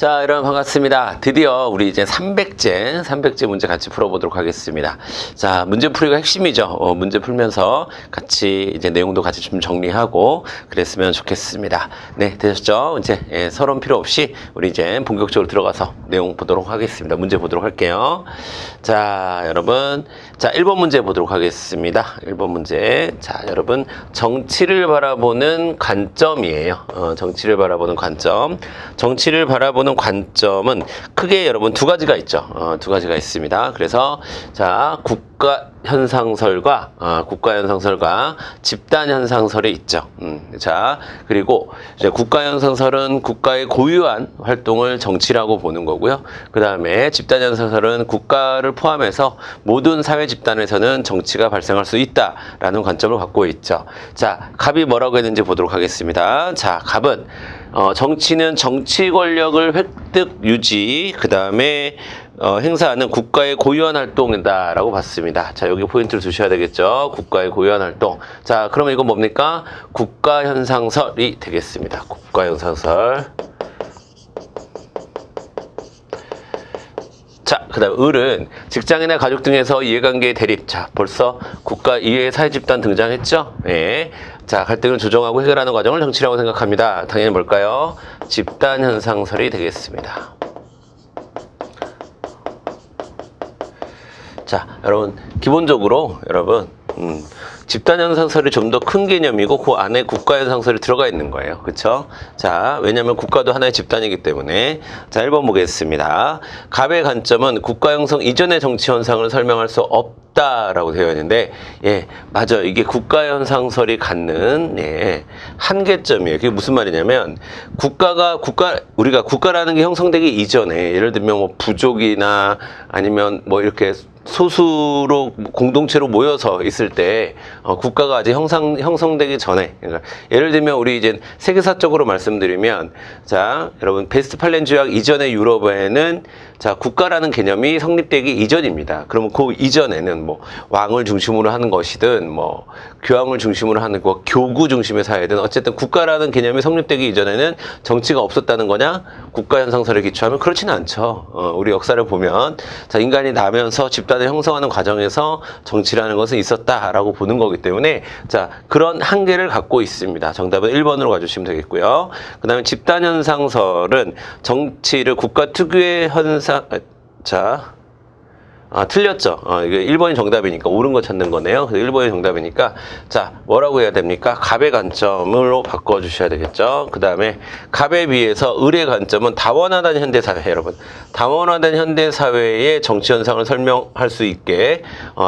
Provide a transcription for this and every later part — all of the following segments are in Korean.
자, 여러분 반갑습니다. 드디어 우리 이제 300제 문제 같이 풀어보도록 하겠습니다. 자, 문제풀이가 핵심이죠. 문제 풀면서 같이 이제 내용도 같이 좀 정리하고 그랬으면 좋겠습니다. 네, 되셨죠? 이제 서론 필요 없이 우리 이제 본격적으로 들어가서 내용 보도록 하겠습니다. 문제 보도록 할게요. 자, 여러분. 자, 1번 문제 보도록 하겠습니다. 1번 문제. 자, 여러분. 정치를 바라보는 관점이에요. 정치를 바라보는 관점. 정치를 바라보는 관점은 크게 여러분 두 가지가 있죠. 두 가지가 있습니다. 그래서 자, 국가현상설과 집단현상설이 있죠. 자, 그리고 이제 국가현상설은 국가의 고유한 활동을 정치라고 보는 거고요. 그 다음에 집단현상설은 국가를 포함해서 모든 사회 집단에서는 정치가 발생할 수 있다라는 관점을 갖고 있죠. 자, 갑이 뭐라고 했는지 보도록 하겠습니다. 자, 갑은 정치는 정치 권력을 획득, 유지, 그 다음에 행사하는 국가의 고유한 활동이다라고 봤습니다. 자, 여기 포인트를 두셔야 되겠죠. 국가의 고유한 활동. 자, 그러면 이건 뭡니까? 국가현상설이 되겠습니다. 국가현상설. 자, 그 다음 을은 직장이나 가족 등에서 이해관계의 대립. 자, 벌써 국가 이외의 사회집단 등장했죠? 예. 자, 갈등을 조정하고 해결하는 과정을 정치라고 생각합니다. 당연히 뭘까요? 집단현상설이 되겠습니다. 자, 여러분 기본적으로 여러분 집단현상설이 좀 더 큰 개념이고 그 안에 국가현상설이 들어가 있는 거예요. 그렇죠? 자, 왜냐하면 국가도 하나의 집단이기 때문에. 자, 1번 보겠습니다. 갑의 관점은 국가형성 이전의 정치현상을 설명할 수 없다라고 되어 있는데, 예, 맞아요. 이게 국가현상설이 갖는 한계점이에요. 그게 무슨 말이냐면 우리가 국가라는 게 형성되기 이전에 예를 들면 뭐 부족이나 아니면 뭐 이렇게 소수로 공동체로 모여서 있을 때 국가가 아직 형성되기 전에, 그러니까 예를 들면 우리 이제 세계사적으로 말씀드리면, 자, 여러분 베스트팔렌 조약 이전의 유럽에는 자, 국가라는 개념이 성립되기 이전입니다. 그러면 그 이전에는 뭐 왕을 중심으로 하는 것이든 뭐 교황을 중심으로 하는 거, 교구 중심의 사회든 어쨌든 국가라는 개념이 성립되기 이전에는 정치가 없었다는 거냐? 국가현상설에 기초하면 그렇지는 않죠. 우리 역사를 보면 자, 인간이 나면서 집단을 형성하는 과정에서 정치라는 것은 있었다라고 보는 거기 때문에 자, 그런 한계를 갖고 있습니다. 정답은 1번으로 가주시면 되겠고요. 그 다음에 집단현상설은 정치를 국가 특유의 현상, 자, 틀렸죠. 이게 1번이 정답이니까 옳은 거 찾는 거네요. 그래서 1번이 정답이니까 자, 뭐라고 해야 됩니까? 갑의 관점으로 바꿔주셔야 되겠죠. 그 다음에 갑에 비해서 을의 관점은 다원화된 현대사회, 여러분. 다원화된 현대사회의 정치현상을 설명할 수 있게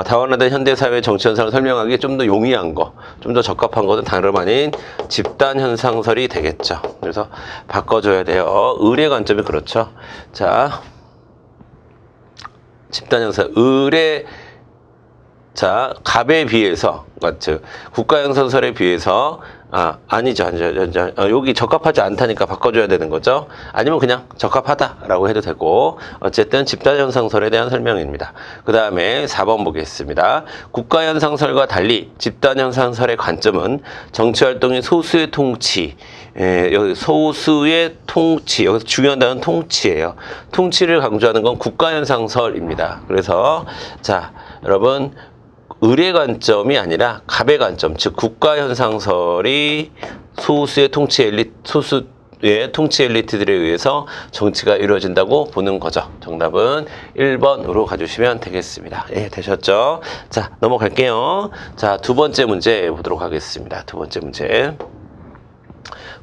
다원화된 현대사회의 정치현상을 설명하기 좀 더 용이한 거, 좀 더 적합한 것은 다름 아닌 집단현상설이 되겠죠. 그래서 바꿔줘야 돼요. 을의 관점이 그렇죠. 자, 집단현상, 자, 갑에 비해서, 맞죠? 국가현상설에 비해서, 아니죠. 여기 적합하지 않다니까 바꿔줘야 되는 거죠. 아니면 그냥 적합하다라고 해도 되고, 어쨌든 집단현상설에 대한 설명입니다. 그 다음에 4번 보겠습니다. 국가현상설과 달리 집단현상설의 관점은 정치활동의 소수의 통치, 여기 소수의 통치, 여기서 중요한 단어는 통치예요. 통치를 강조하는 건 국가현상설입니다. 그래서 자, 여러분 을의 관점이 아니라 갑의 관점, 즉 국가현상설이 소수의 통치 엘리트들에 의해서 정치가 이루어진다고 보는 거죠. 정답은 1번으로 가주시면 되겠습니다. 예, 되셨죠? 자, 넘어갈게요. 자, 두 번째 문제 보도록 하겠습니다. 두 번째 문제.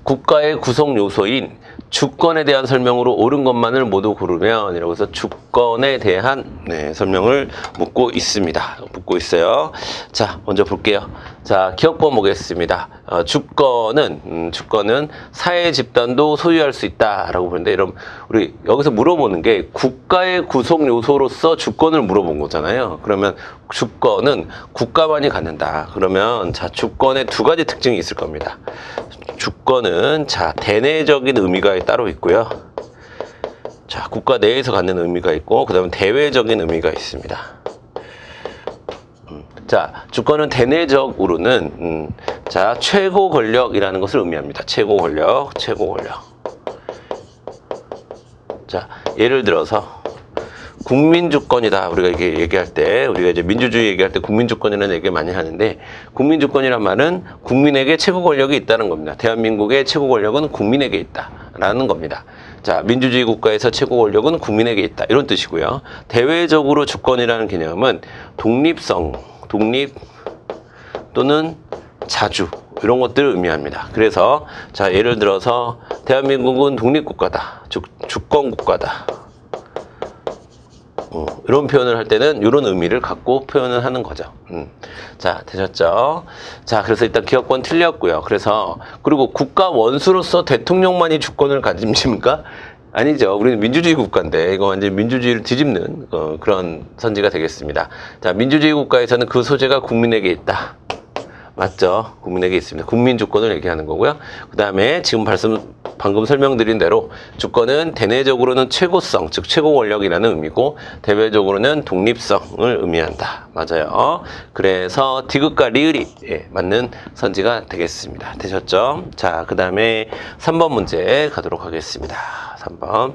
국가의 구성 요소인 주권에 대한 설명으로 옳은 것만을 모두 고르면, 이라고 해서 주권에 대한 설명을 묻고 있습니다. 묻고 있어요. 자, 먼저 볼게요. 자, 기억본 보겠습니다. 주권은 사회 집단도 소유할 수 있다라고 보는데, 여러분 우리 여기서 물어보는 게 국가의 구성 요소로서 주권을 물어본 거잖아요. 그러면 주권은 국가만이 갖는다. 그러면 자, 주권의 두 가지 특징이 있을 겁니다. 주권은 자, 대내적인 의미가 따로 있고요. 자, 국가 내에서 갖는 의미가 있고, 그 다음에 대외적인 의미가 있습니다. 자, 주권은 대내적으로는 자, 최고 권력이라는 것을 의미합니다. 최고 권력. 예를 들어서 국민주권이다. 우리가 이게 얘기할 때, 우리가 이제 민주주의 얘기할 때 국민주권이라는 얘기 많이 하는데, 국민주권이란 말은 국민에게 최고 권력이 있다는 겁니다. 대한민국의 최고 권력은 국민에게 있다라는 겁니다. 자, 민주주의 국가에서 최고 권력은 국민에게 있다. 이런 뜻이고요. 대외적으로 주권이라는 개념은 독립성, 독립 또는 자주, 이런 것들을 의미합니다. 그래서, 자, 예를 들어서, 대한민국은 독립국가다. 주권국가다. 이런 표현을 할 때는 이런 의미를 갖고 표현을 하는 거죠. 자, 되셨죠? 자, 그래서 일단 기업권 틀렸고요. 그래서, 그리고 국가 원수로서 대통령만이 주권을 가집니까? 아니죠. 우리는 민주주의 국가인데, 이거 완전 민주주의를 뒤집는 그런 선지가 되겠습니다. 자, 민주주의 국가에서는 그 소재가 국민에게 있다. 맞죠? 국민에게 있습니다. 국민 주권을 얘기하는 거고요. 그 다음에 지금 방금 설명드린 대로 주권은 대내적으로는 최고성, 즉 최고 권력이라는 의미고 대외적으로는 독립성을 의미한다. 맞아요. 그래서 디귿과 리을이 맞는 선지가 되겠습니다. 되셨죠? 자, 그 다음에 3번 문제 가도록 하겠습니다. 3번.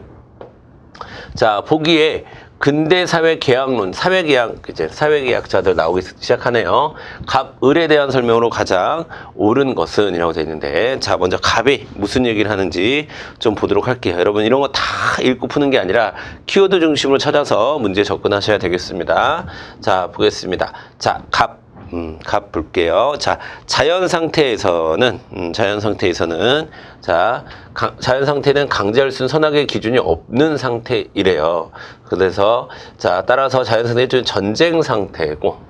자, 보기에 근대 사회 계약론, 이제 사회계약자들 나오기 시작하네요. 갑, 을에 대한 설명으로 가장 옳은 것은 이라고 되어 있는데, 자, 먼저 갑이 무슨 얘기를 하는지 좀 보도록 할게요. 여러분, 이런 거 다 읽고 푸는 게 아니라 키워드 중심으로 찾아서 문제 접근하셔야 되겠습니다. 자, 보겠습니다. 자, 갑 볼게요. 자, 자연 상태에서는, 자, 자연 상태는 강제할 수 있는 선악의 기준이 없는 상태이래요. 그래서, 자, 따라서 자연 상태는 전쟁 상태고,